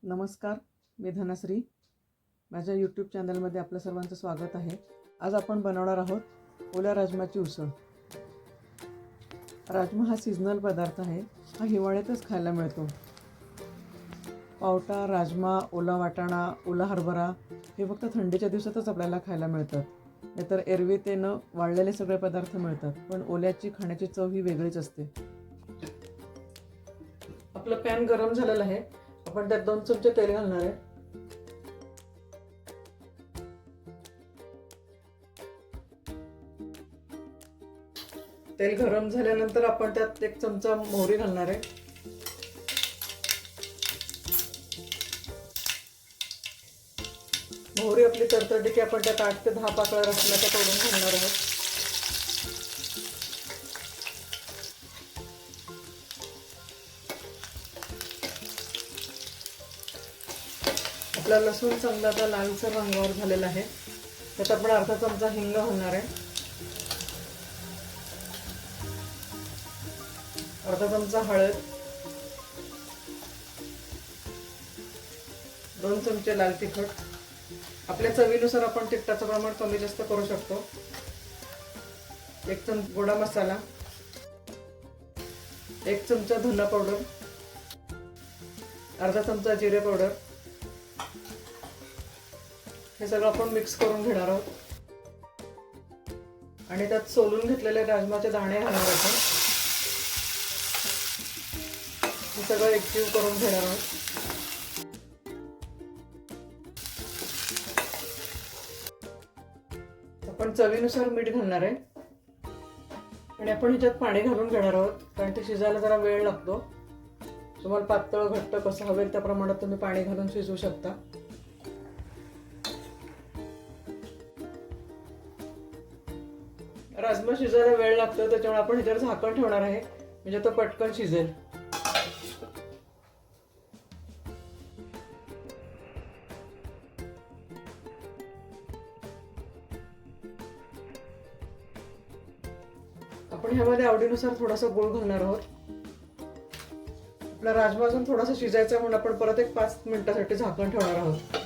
नमस्कार, मी धनश्री. माझ्या यूट्यूब चॅनलमध्ये आपलं सर्वांचं स्वागत आहे. आज आपण बनवणार आहोत ओल्या राजमाची उसळ. राजमा हा सीझनल पदार्थ आहे. हा हिवाळ्यातच खायला मिळतो. पावटा, राजमा, ओला वाटाणा, ओला हरभरा हे फक्त थंडीच्या दिवसातच आपल्याला खायला मिळतात. नाहीतर एरवी ते न वाळलेले सगळे पदार्थ मिळतात, पण ओल्याची खाण्याची चव ही वेगळीच असते. आपलं पॅन गरम झालेलं आहे. आपण त्यात 2 चमचे तेल घालणार आहे. तेल गरम झाल्यानंतर आपण त्यात 1 चमचा मोहरी घालणार आहे. मोहरी आपली तडतडली की आपण त्यात 8 ते 10 पाकळ्या लसणाच्या तोडून घालणार आहोत. आपला लसूण चांगला आता लालसर रंगावर झालेला आहे. त्यात आपण अर्धा चमचा हिंग घालणार आहे. अर्धा चमचा हळद, 2 चमचे लाल तिखट. आपल्या चवीनुसार आपण तिखटाचं प्रमाण कमी जास्त करू शकतो. 1 चमचा गोडा मसाला, 1 चमचा धना पावडर, अर्धा चमचा जिरे पावडर. हे सगळं आपण मिक्स करून घेणार आहोत आणि त्यात सोलून घेतलेले राजमाचे दाणे घालणार आहोत. हे सगळं एकजीव करून घेणार आहोत. आपण चवीनुसार मीठ घालणार आहे आणि आपण ह्याच्यात पाणी घालून घेणार आहोत, कारण ते शिजायला जरा वेळ लागतो. तुम्हाला पातळ घट्ट कसं हवे त्या प्रमाणात तुम्ही पाणी घालून शिजवू शकता. राजमा शिजायला वेळ लागतो, त्याच्यामुळे आपण ह्याच्यावर झाकण ठेवणार आहे, म्हणजे तो पटकन शिजेल. आपण ह्यामध्ये आवडीनुसार थोडासा गूळ घालणार आहोत. आपला राजमा अजून थोडासा शिजायचा म्हणून आपण परत 5 मिनिटांसाठी झाकण ठेवणार आहोत.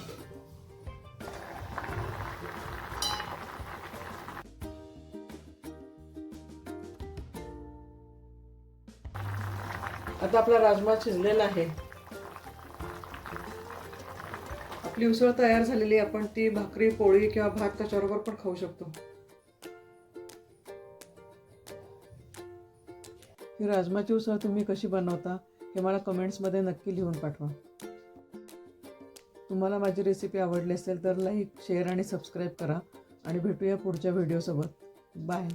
आता आपला राजमा शिजलेला आहे. आपली उसळ तयार झालेली. आपण ती भाकरी, पोळी किंवा भात त्याच्याबरोबर पण खाऊ शकतो. ही राजमाची उसळ तुम्ही कशी बनवता हे मला कमेंट्समध्ये नक्की लिहून पाठवा. तुम्हाला माझी रेसिपी आवडली असेल तर लाईक, शेअर आणि सबस्क्राईब करा आणि भेटूया पुढच्या व्हिडिओसोबत. बाय.